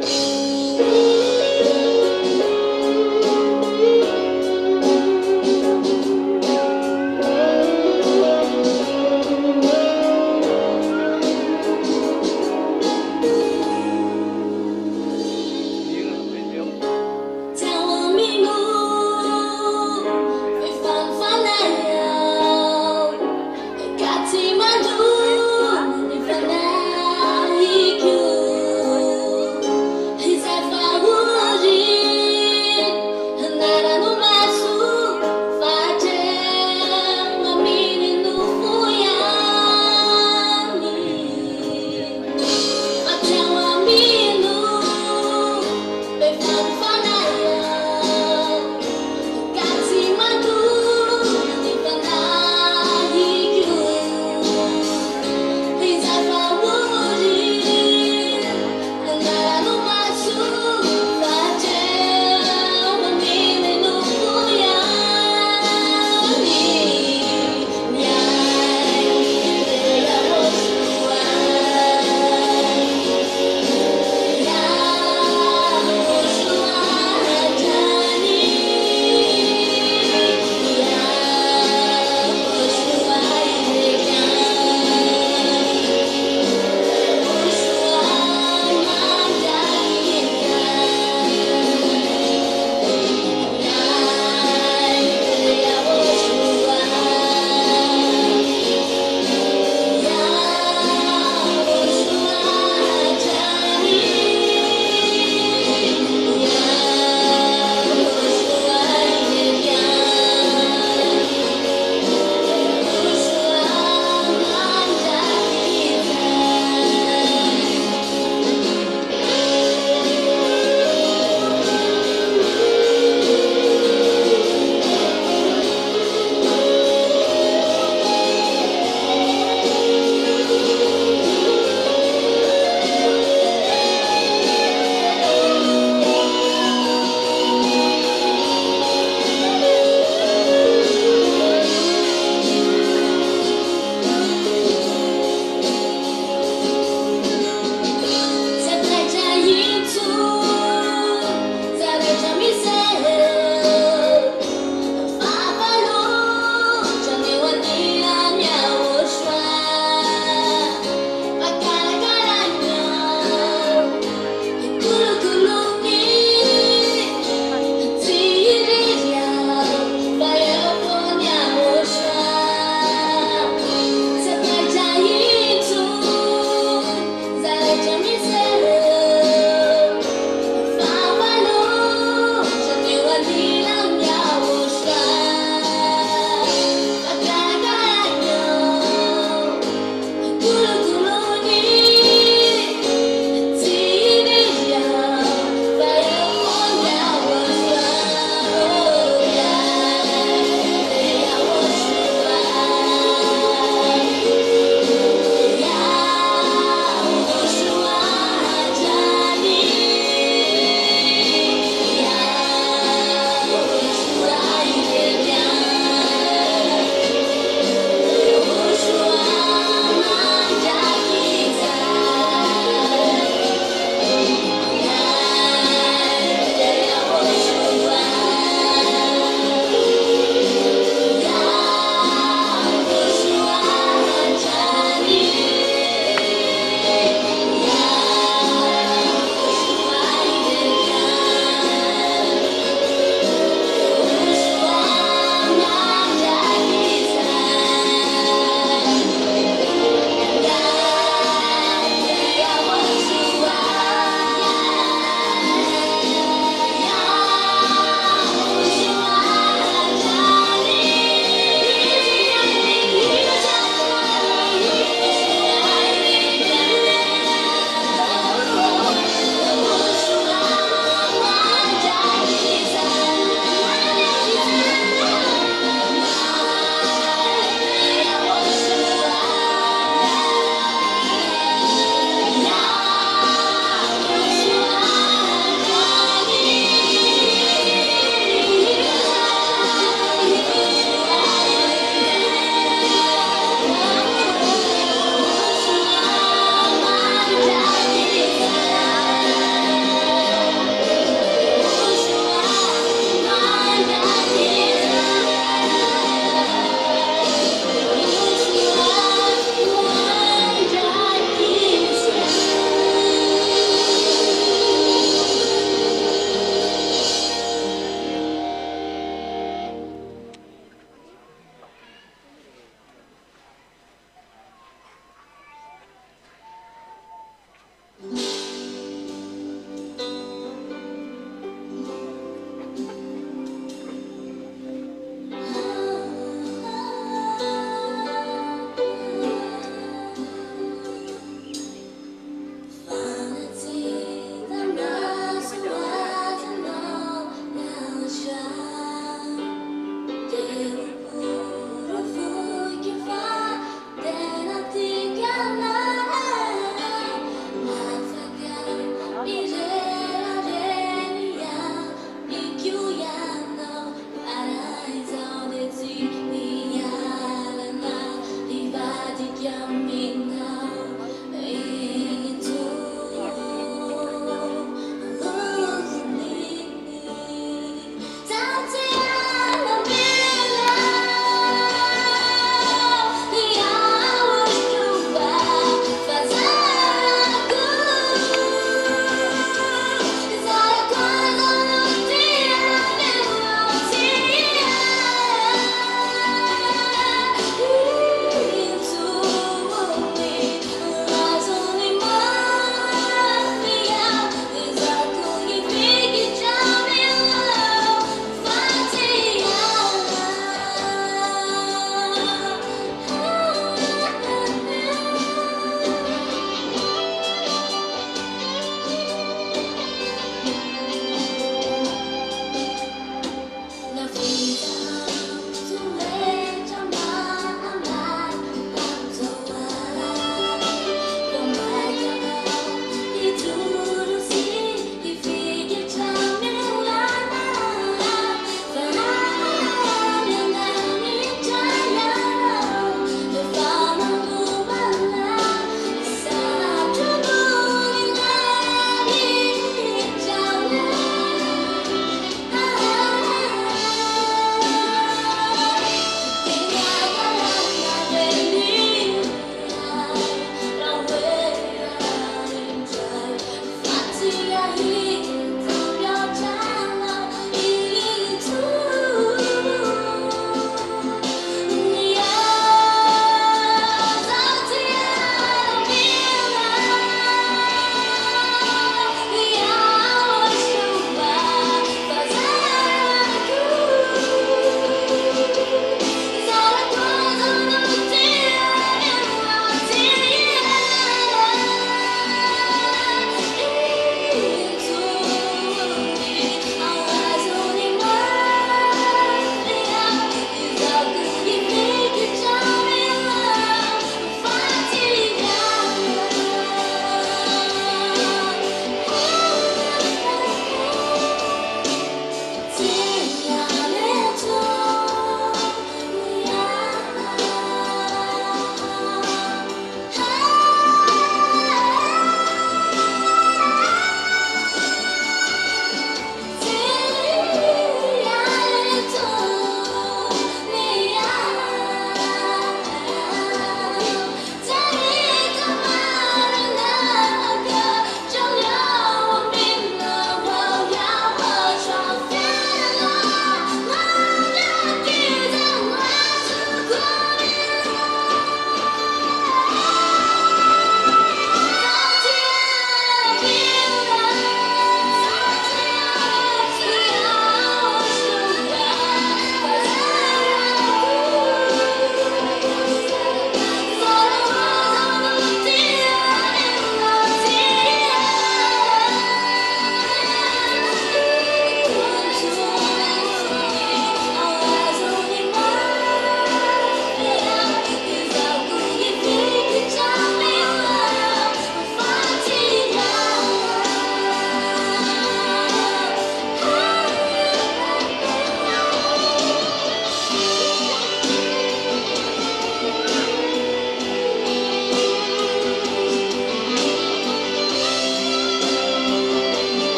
Hãy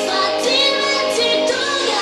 Fatima Tituga,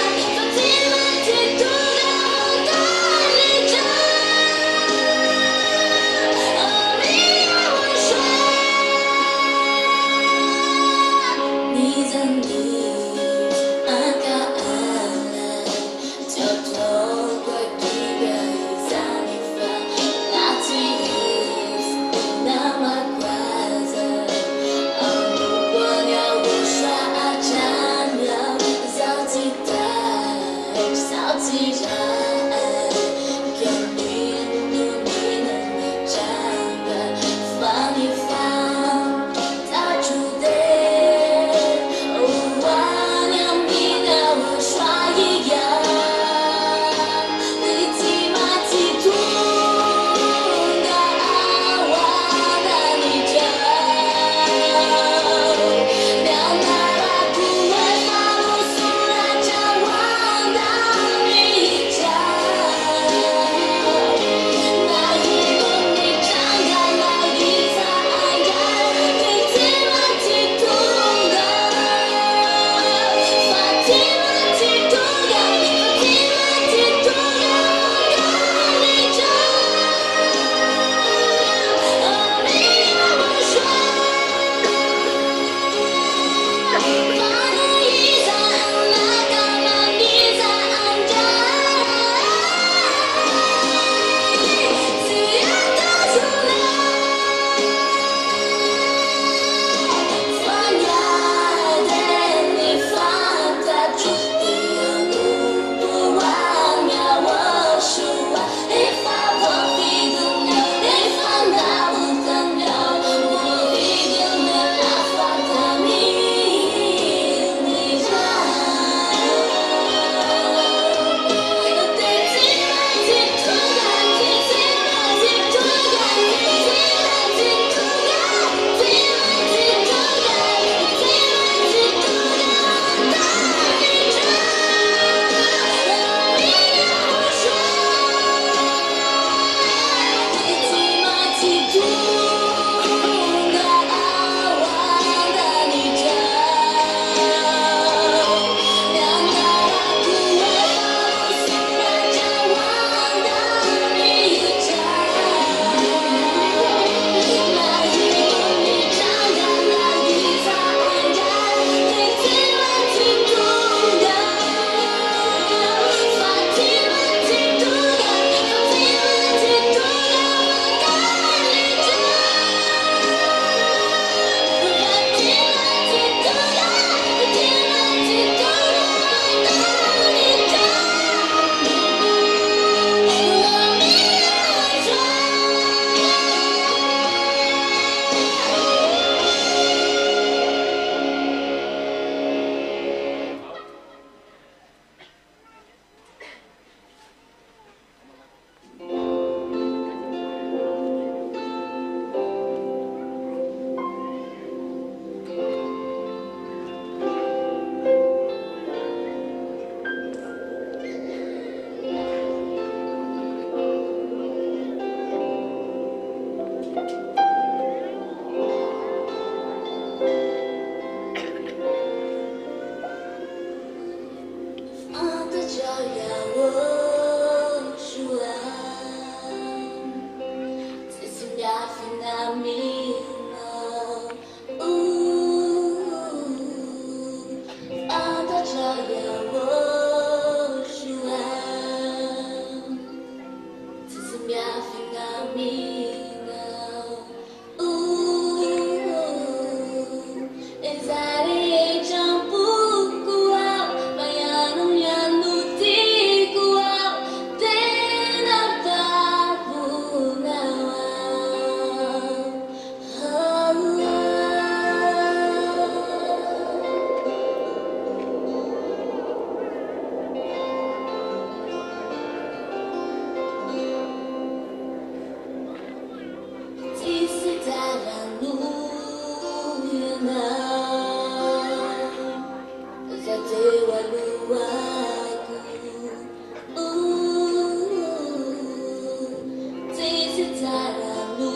saranmu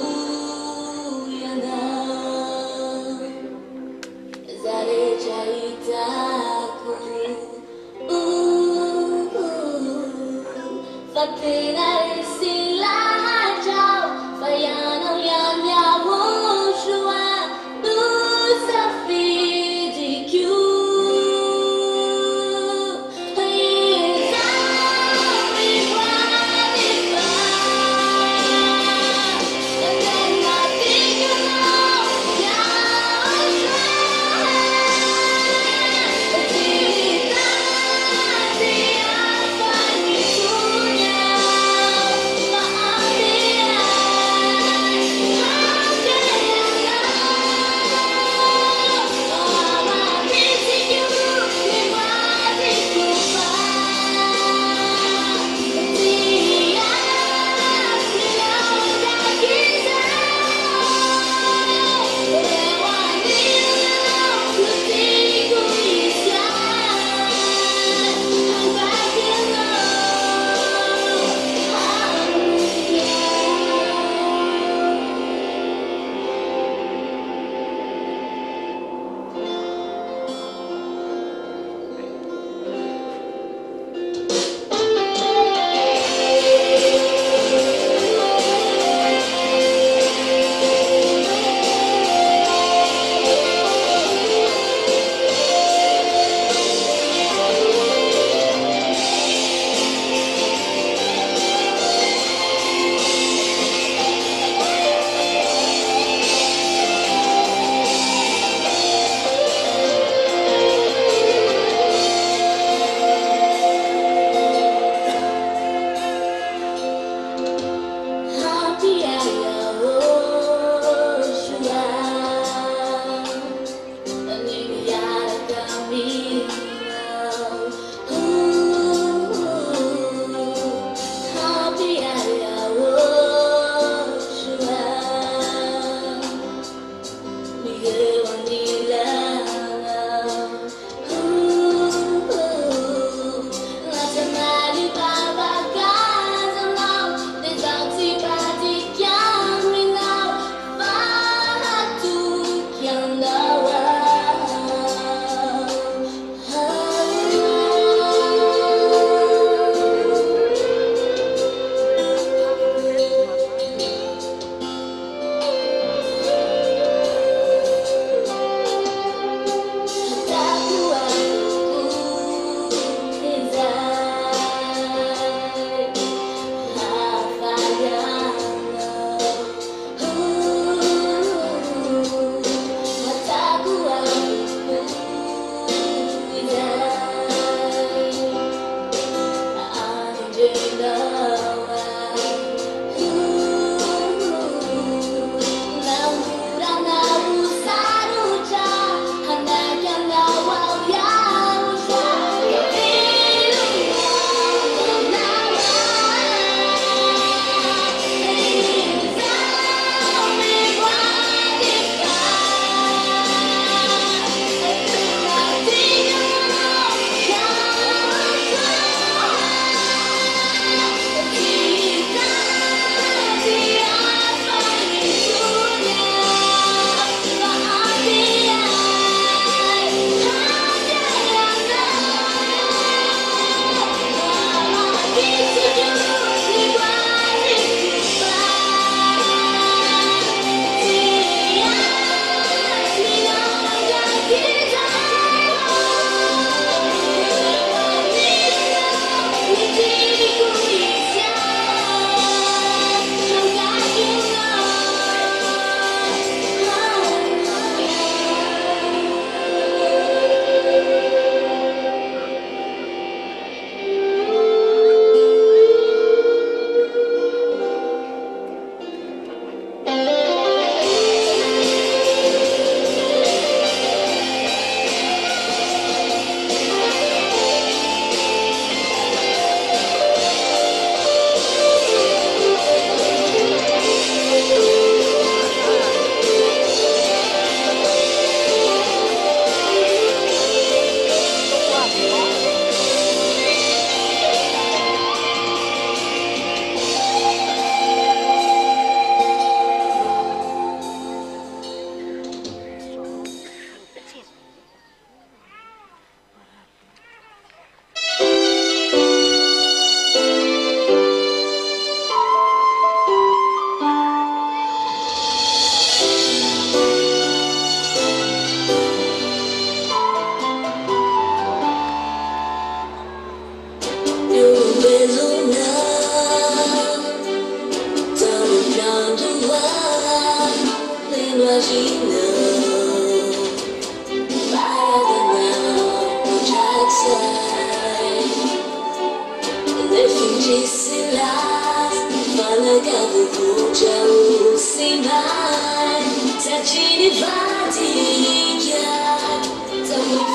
yang zare ceritaku Fatina sila jauh Bayana yang nyawa shua Du safidiku imaginou bahaya danau Jackson definilah falagado jauh sinai terjadi bahagia tak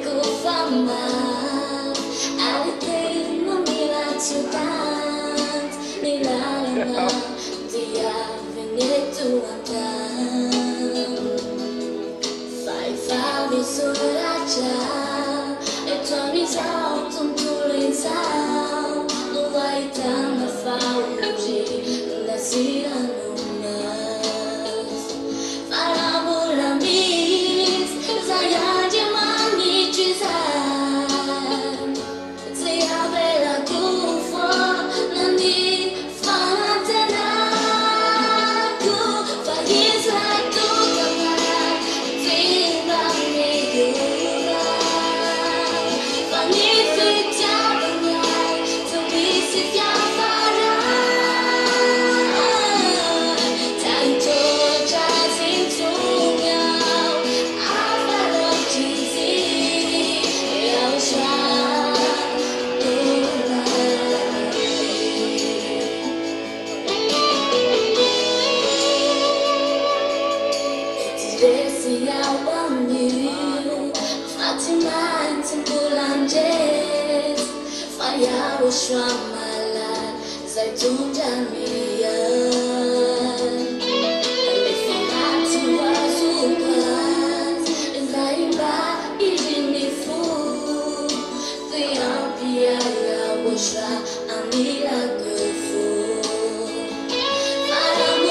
que fama, everything no me like to dance, me la dia venir to fai fare sulla già e tu mi sa tu le sa lo vai tanto fa oggi la sera non farà vola mi sai anche mani ci sa se aveva gufo non di fatela tu fai sai tu See how on you, Fatima and Timbulanjes, fire was from my life, Zaitun Jamia. And if you had to was who was, and I buy even the food, the Ampia was I need a good food. Fire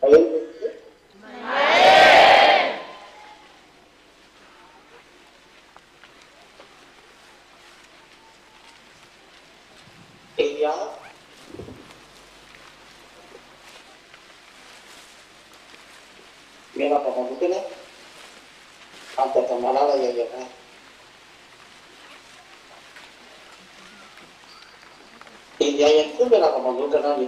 Iya. Mira apa mungkin ya? Ada kemana ya ya kan? Iya yang itu mira apa mungkin lagi?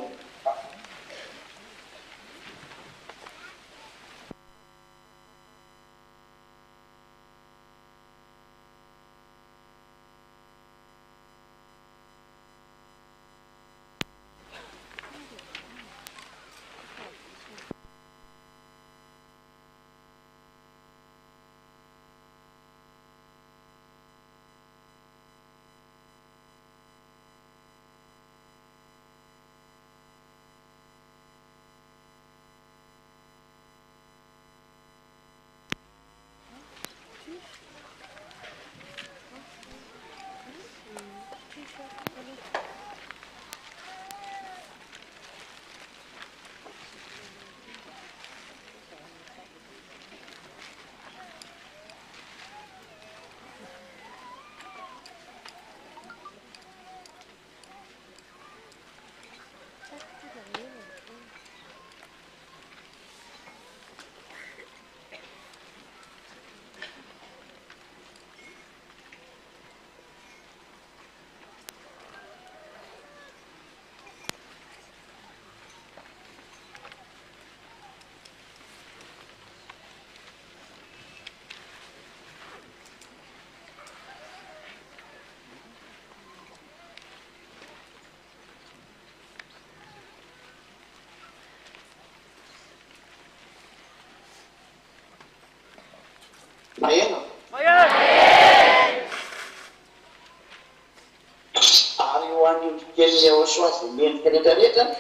Ayan o. Ariwan yung kaya niya uswas, hindi kanita-kanita.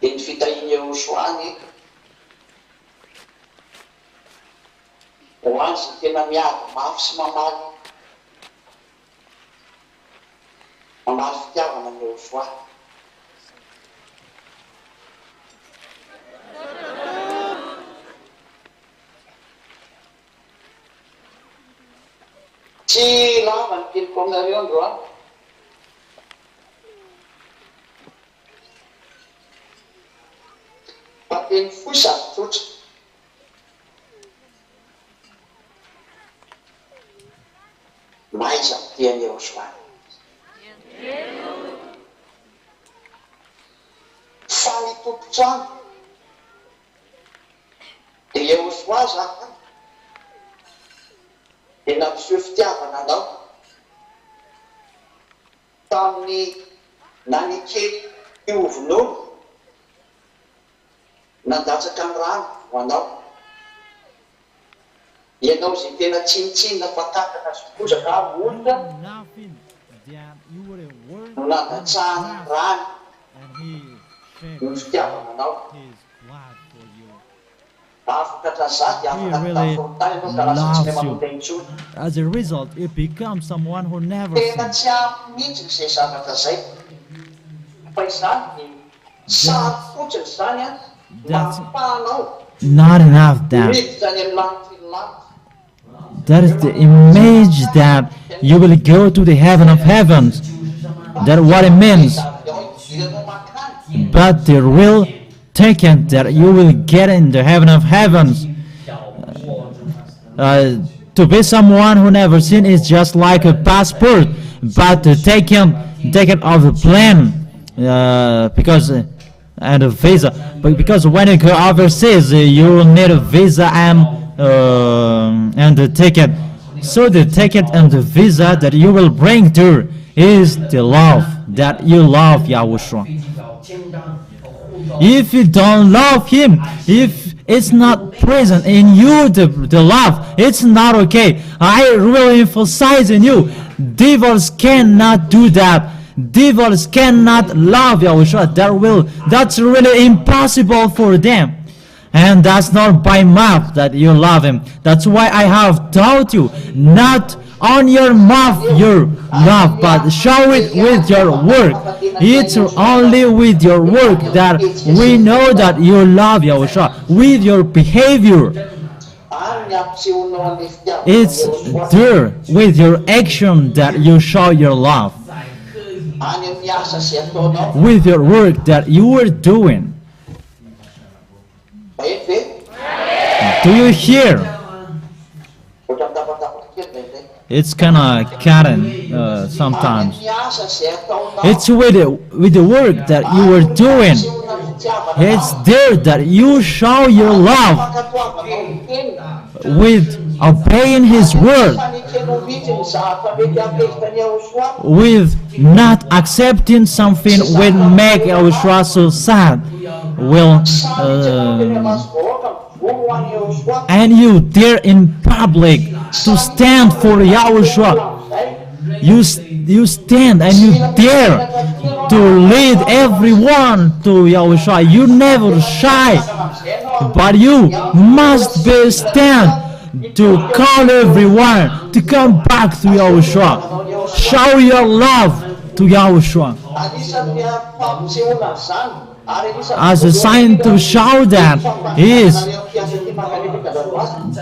Infitayin niya uswan eh. Once tinamiyag, maafs mamali. Maafs niya ng uswan. Sila makin kong na rin doon. Patin fusa tut. Mai chẳng tiền nhiều xoan. Fali tut chan. Nhiều xoan ra. Tena fitiavana anao tamin'ny nanikely iovin'olo nandatsaka ny rano ho anao. Ianao zay tena tsinitsinina fatataka sy bozaka amonina no nandatsahany rano ny fitiavana anao. He really loves you. As a result, it becomes someone who never Tena sins. tsy amihitsy izay zavatra zay. Fa izany sary fotsiny zany a mampahanao Not enough that miditra any amin'ny lanitry lanitra. that is the image that you will go to the heaven of heavens. That's what it means. Ianao mankany. But the real ticket that you will get in the heaven of heavens. To be someone who never sinned is just like a passport, but the ticket of the plane, because and a visa. But because when you go overseas, you will need a visa and the ticket. So the ticket and the visa that you will bring to is the love that you love Yahushua. If you don't love him, if it's not present in you, the love, it's not okay. I really emphasize in you, devils cannot do that. Devils cannot love Yahushua. That's really impossible for them. And that's not by mouth that you love him. That's why I have taught you not on your mouth your love, but show it with your work. It's only with your work that we know that you love Yahushua, with your behavior. It's there with your action that you show your love, with your work that you are doing. Do you hear? It's kind of cutting sometimes. It's with the work that you are doing. It's there that you show your love with obeying His word, with not accepting something will make Yahushua so sad, will and you dare in public to stand for Yahushua. You stand and you dare to lead everyone to Yahushua. You never shy, but you must be stand to call everyone to come back to Yahushua. Show your love to Yahushua as a sign to show that is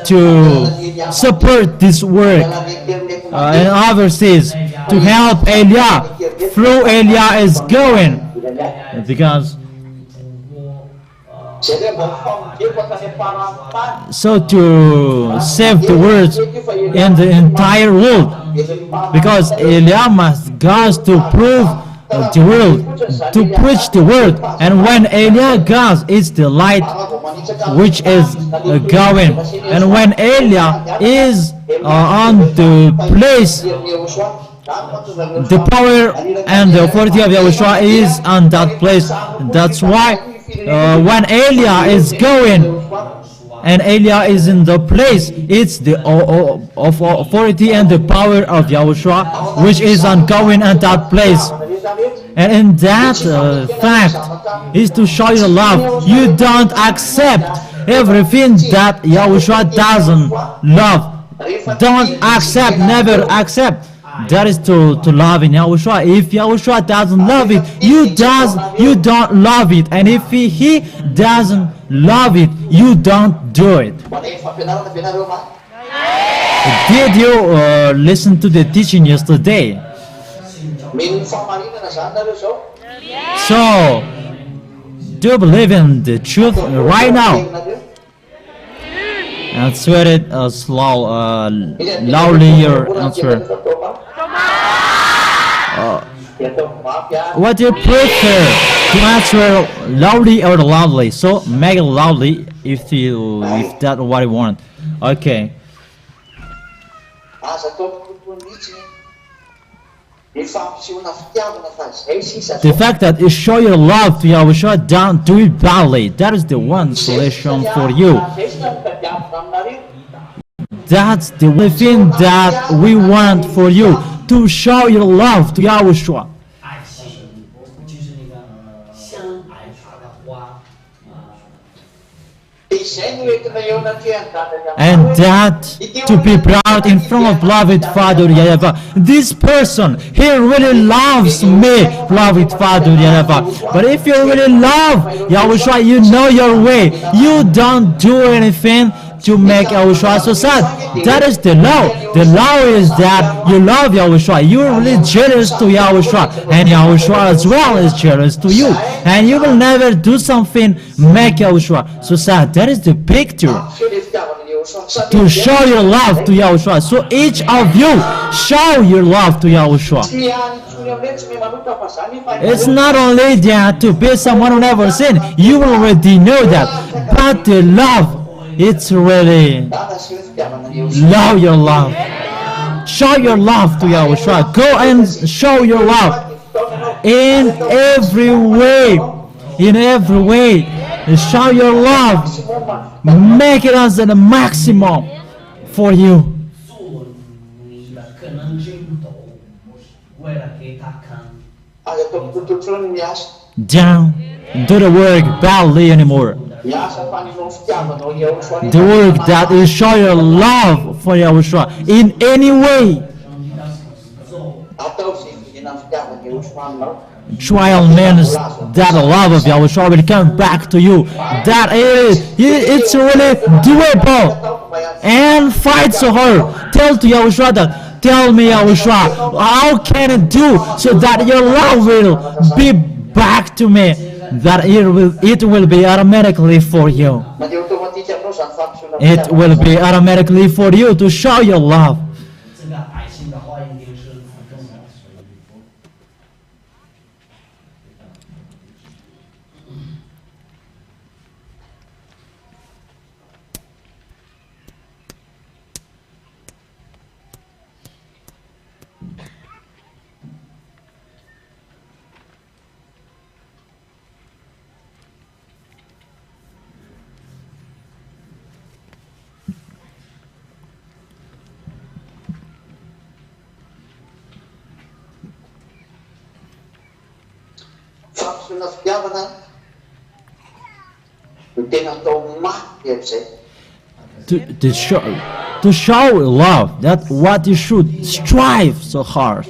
to support this work. And others is to help Elia. Through Elia is going, because so to save the words in the entire world, because Elia must go to prove the world, to preach the word. And when Elia goes, it's the light which is going. And when Elia is on the place, the power and the authority of Yahushua is on that place. That's why when Elia is going and Elia is in the place, it's the authority and the power of Yahushua which is ongoing at that place. And in that fact is to show your love. You don't accept everything that Yahushua doesn't love. Don't accept, never accept. That is to love in Yahushua. If Yahushua doesn't love it, you don't love it. And if he doesn't love it, you don't do it. Did you listen to the teaching yesterday? So, do you believe in the truth right now? Answer it loudly. Your answer. What do you prefer, to answer loudly or loudly? So make it loudly if that's what you want. Okay. The fact that you show your love to Yahushua, don't do it badly. That is the one solution for you. That's the only thing that we want for you, to show your love to Yahushua. And that to be proud in front of beloved Father Yahweh. This person, he really loves me, beloved Father Yahweh. But if you really love Yahushua, you know your way. You don't do anything to make Yahushua so sad. That is the law. The law is that you love Yahushua. You are really jealous to Yahushua, and Yahushua as well is jealous to you. And you will never do something make Yahushua so sad. That is the picture. To show your love to Yahushua. So each of you show your love to Yahushua. It's not only that to be someone who never sinned. You already know that. But the love, it's really love your love. Show your love to Yahushua. Go and show your love in every way. In every way. Show your love. Make it as the maximum for you. Don't do the work badly anymore. The work that is show your love for Yahushua in any way. Trial means that the love of Yahushua will come back to you. That it's really doable. And fight so hard. Tell to Yahushua that, tell me Yahushua, how can I do so that your love will be back to me? That it will be automatically for you. Mandeha automatique aminao zany fampisehoana It will be automatically for you to show your love. 这个爱心的话一定是很重要的。fampisehoana fitiavana no tena atao mafy am'izay. To show love, that's what you should strive so hard.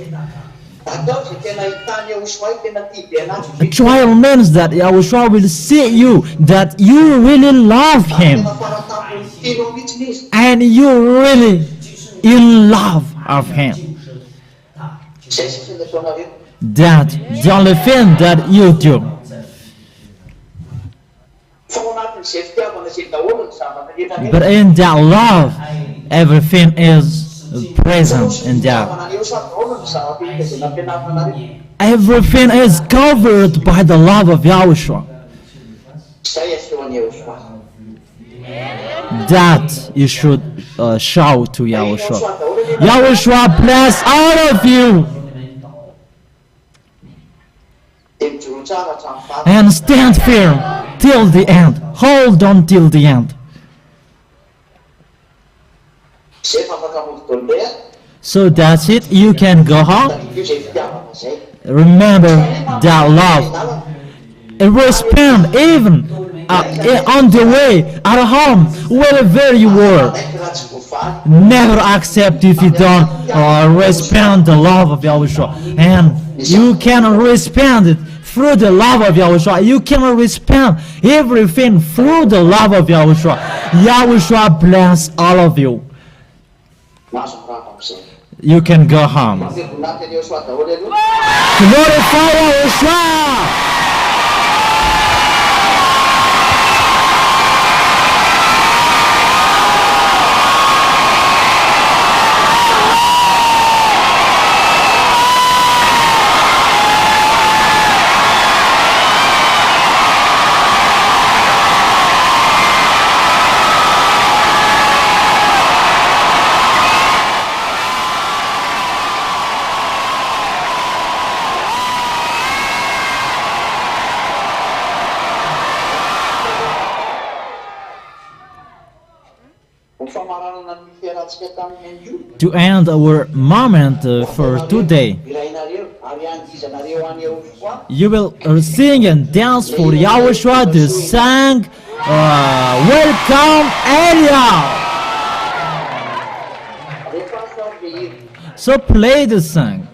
Atao zay tena hitany Yahoshua tena tia be A anazy. trial means that Yahushua will see you, that you really love Him, Tena faratampon'ny tino mihitsiny izy. and you really in love of Him. Zay sy fina ataonareo. That the only thing that you do. Fa ao anatin'izay fitiavana zay daholo ny zavatra rehetra But in that love, everything is present in that. fitiavana ny Yahoshua daholo ny zavatra rehetra zay nampianarina anareo. Everything is covered by the love of Yahushua. Zay asehoan'ny Yahoshua. That you should show to Yahushua. Yahushua bless all of you Dia mijoro tsara hatramin'ny faty. and stand firm till the end. Hold on till the end. Zay fa afaka mody dolea. So that's it. You can go home. Io zay fitiavana zay. Remember that love. And respond even on the way at home, wherever you were. Naiky raha tsy voafaly. Never accept if you don't respond the love of Yahushua. And you can respond it through the love of Yahushua. You can respond everything through the love of Yahushua. Yahushua bless all of you. Mahazo mirava am'izay. You can go home. Dia voninahitany Yahoshua daholo aloha. Glorify Yahushua! Ny famaranana ny fiarantsika tamin'ny io. To end our moment for today, Irainareo ary andizanareo any Yahoshua. you will sing and dance for Yahushua the song Welcome Area. Rehefa sao dia iny. So play the song.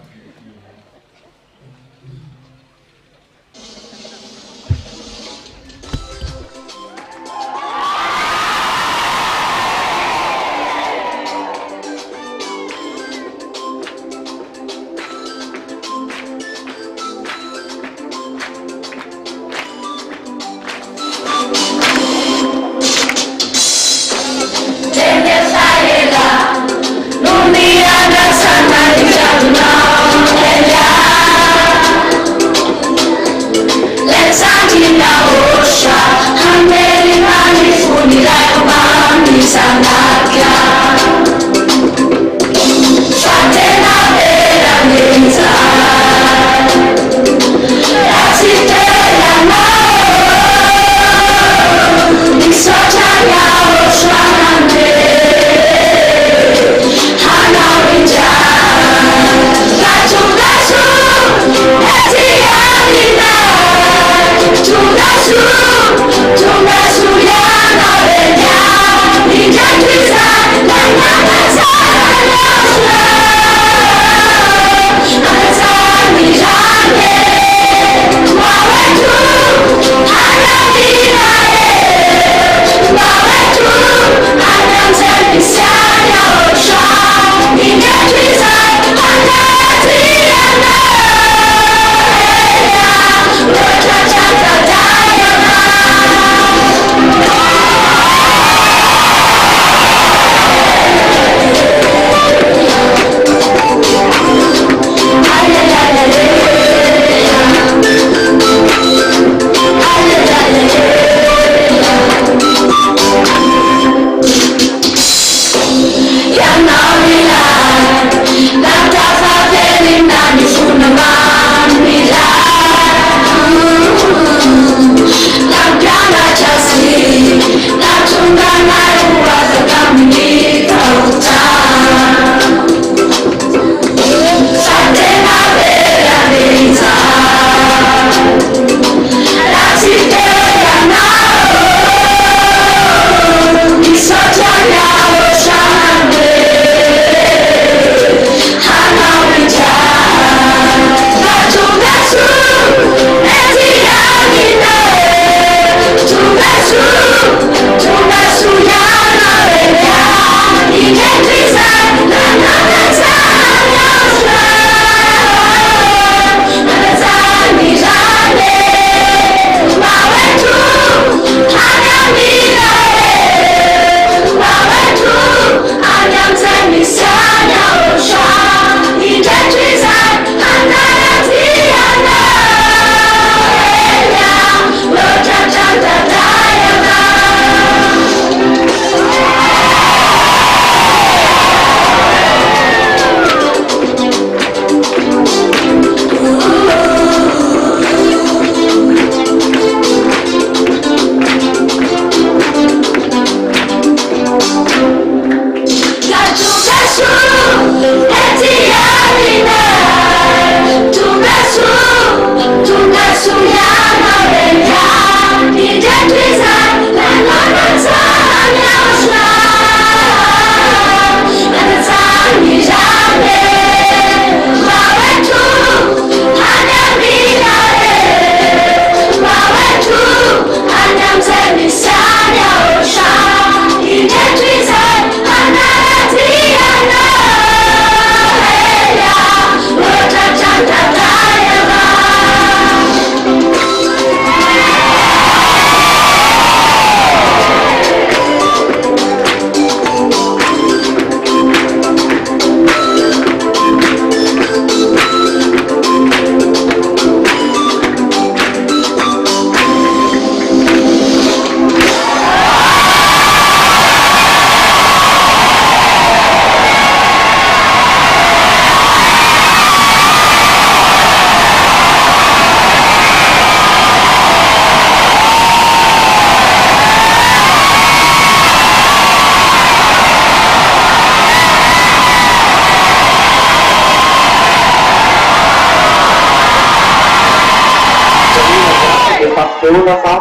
feona fa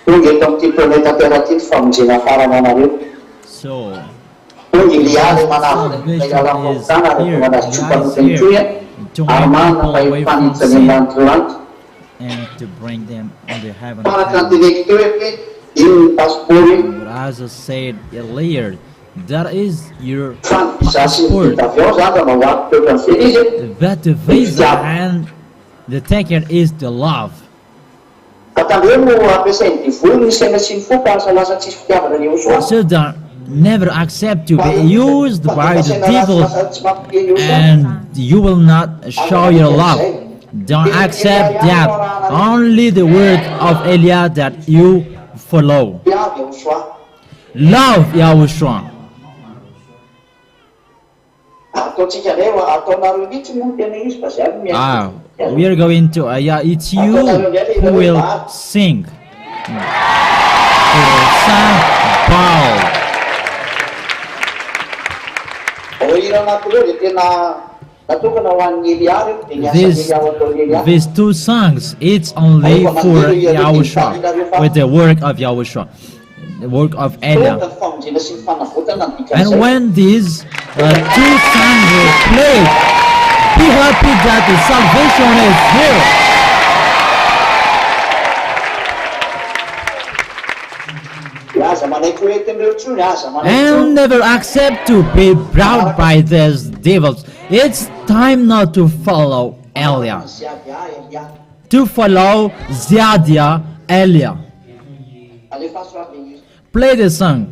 tonga eto amin'ity planeta terre ty famonjena farana anareo So tonga ilialy manavy ilay alamotana rehefa manazy tsopanotany toy to ary bring manana people mba away from hifanitsany sin amin'androanto and to bring them on the heaven. faraka nyteneko teo hoe ino ny pasiport io But as I said earlier, that is your fanibizasy passport. nyvita avy ao zany raha mahoaty teo amin'izay izy But the visa and the ticket is the love. ka tandreo no ampiasainy divoly ny saina sy ny fo ka asalasa tsisy fitiavana ny osoa So don't never accept to be used by the devil and you will not show your love. Don't accept that. Only the word of Elia that you follow. piavy osoa Love Yahushua. ataontsika leo ataonareo mihitsy moa tena izy fa zay aby Ah, we are going to, yeah, it's you who will sing. For Saint Paul. hira anaty reo dia tena natokana ho an'ny Elia reo dia ny asan'ny Elia ho ataon'ny Elia These two songs, it's only for Yahushua, with the work of Yahushua, the work of tonga Elia. ny famonjena sy ny fanavotana ny And dikan'izay when these two songs were played, be happy that the salvation is here. aza manaiky hoe tenireo tsony aza manaiky And tsony never accept to be brought by these devils. It's time now to follow Elia, sy avy Elia to follow Ziadia Elia. alefa soavy izy Play the song.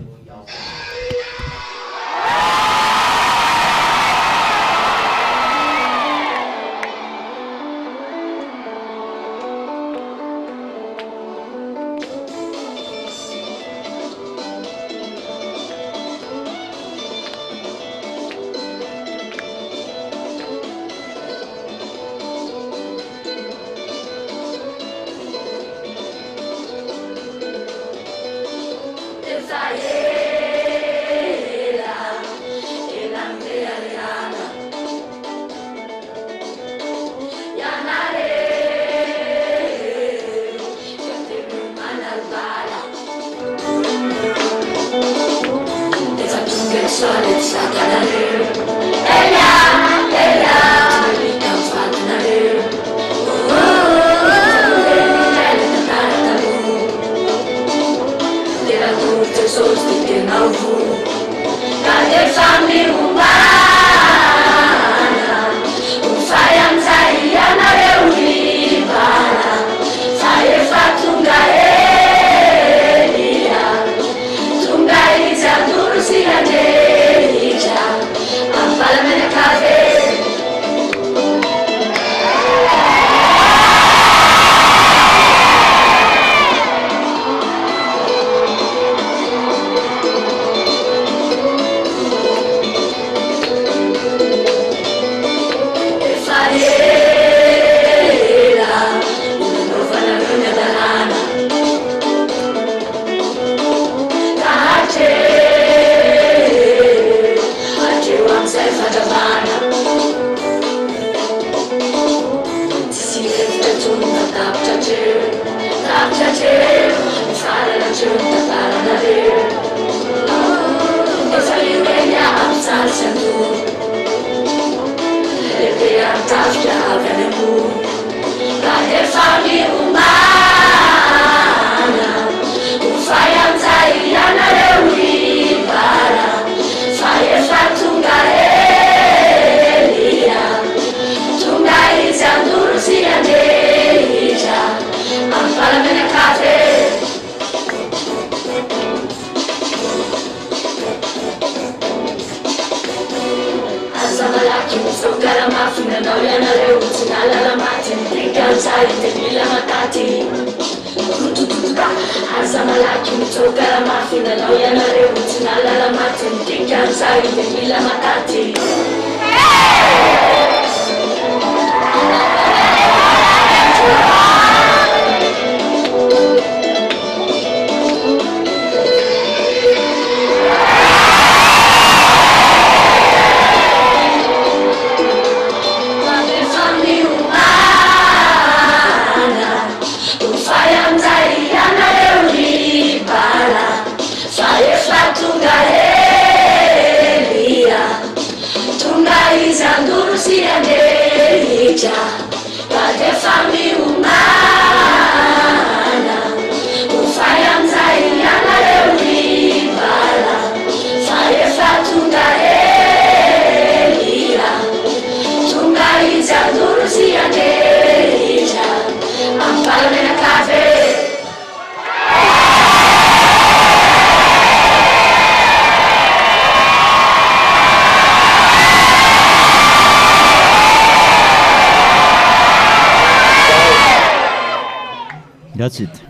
That's it.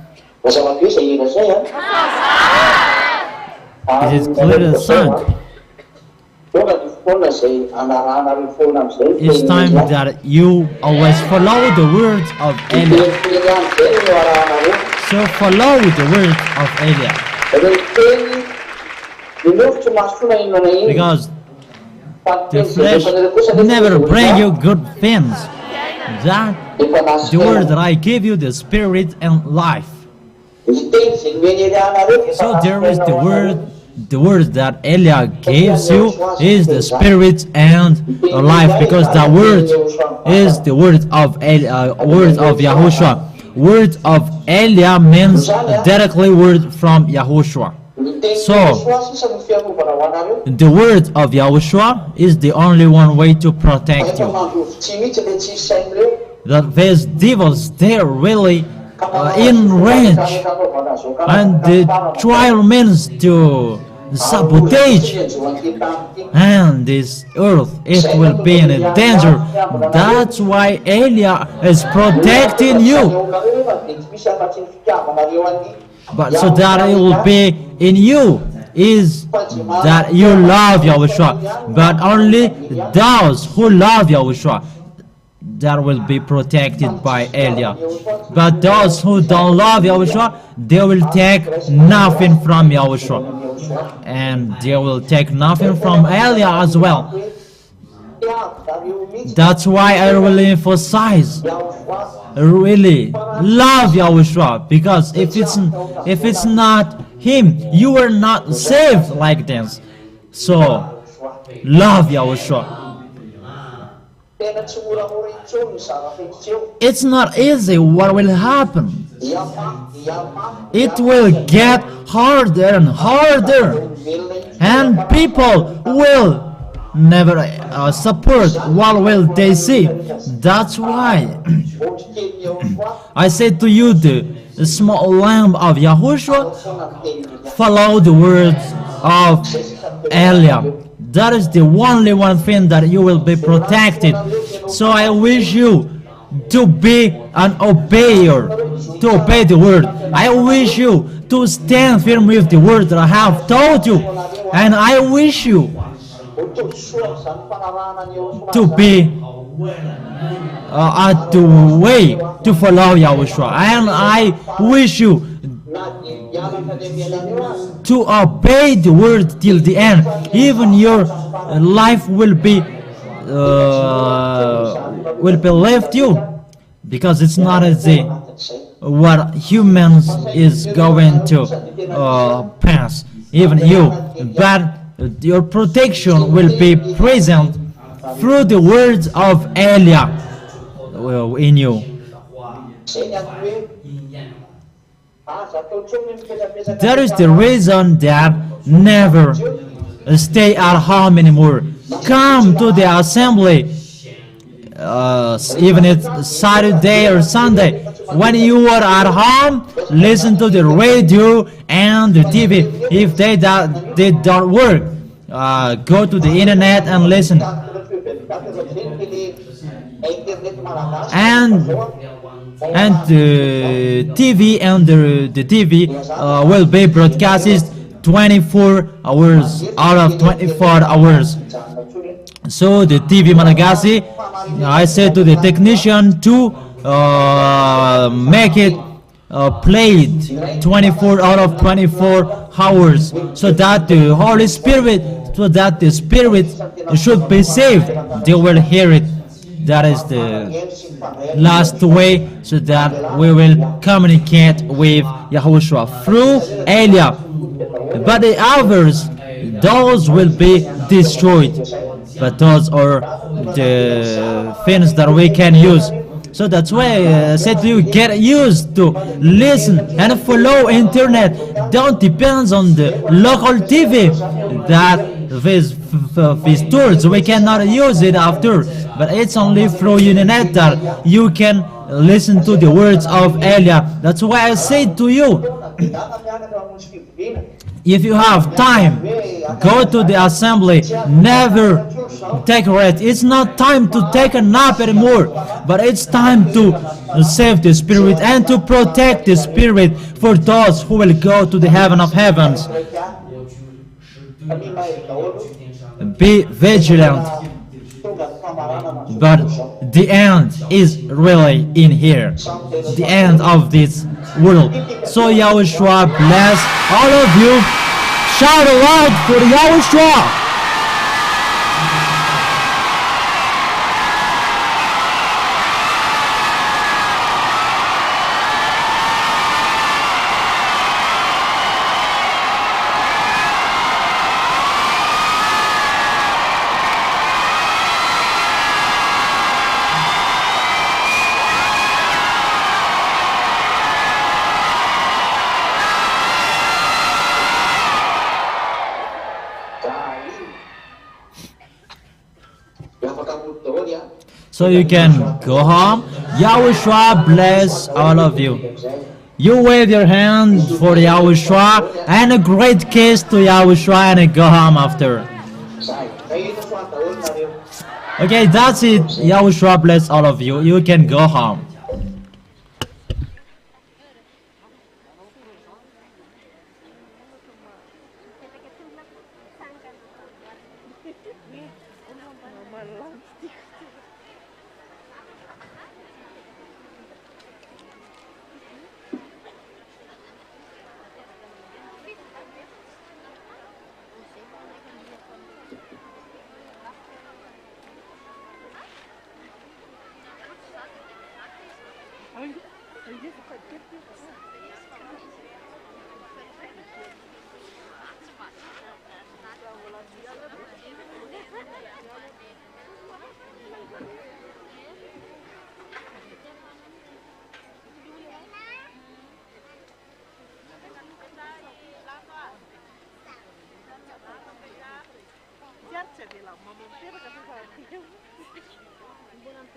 Bersama Chris saya ingin saya. It is clear the sound. It's time that you always follow the words of Elia. So follow the words of Elia. Because the flesh never bring you good things. That the word that I give you, the spirit and life. So there is the word that Elia gives you is the spirit and life, because the word is the word of Yahushua. Word of Elia means directly word from Yahushua. So the word of Yahushua is the only one way to protect you. That these devils, they're really in range, and the trial means to sabotage, and this earth, it will be in a danger. That's why Elia is protecting you, but so that it will be in you is that you love Yahushua. But only those who love Yahushua, that will be protected by Elia. But those who don't love Yahushua, they will take nothing from Yahushua, and they will take nothing from Elia as well. That's why I really emphasize, really love Yahushua, because if it's not him, you are not saved like this. So love Yahushua. It's not easy what will happen. It will get harder and harder, and people will never support what will they see. That's why I say to you, the small lamb of Yahushua, follow the words of Elia. That is the only one thing that you will be protected. So I wish you to be an obeyer, to obey the word. I wish you to stand firm with the word that I have told you, and I wish you to be at the way to follow Yahushua, and I wish you to obey the word till the end. Even your life will be left you, because it's not as what humans is going to pass, even you, but your protection will be present through the words of Elia in you. That is the reason that never stay at home anymore. Come to the assembly, even if it's Saturday or Sunday. When you are at home, listen to the radio and the TV. If they don't work, go to the internet and listen. And the TV and the TV will be broadcasted 24 hours out of 24 hours. So the TV Malagasy, I said to the technician to make it played 24 out of 24 hours, so that the Holy Spirit, so that the Spirit should be saved. They will hear it. That is the last way, so that we will communicate with Yahushua through Elia. But the others, those will be destroyed. But those are the things that we can use. So that's why I said to you, get used to listen and follow internet. Don't depend on the local TV that these tools. We cannot use it after, but it's only through internet that you can listen to the words of Elia. That's why I say to you, if you have time, go to the assembly. Never take rest. It's not time to take a nap anymore, but it's time to save the spirit and to protect the spirit for those who will go to the heaven of heavens. Be vigilant, but the end is really in here, the end of this world. So Yahushua bless all of you. Shout aloud for Yahushua. So you can go home. Yahushua bless all of you. You wave your hand for Yahushua and a great kiss to Yahushua and go home after. Okay, that's it. Yahushua bless all of you. You can go home. Bulan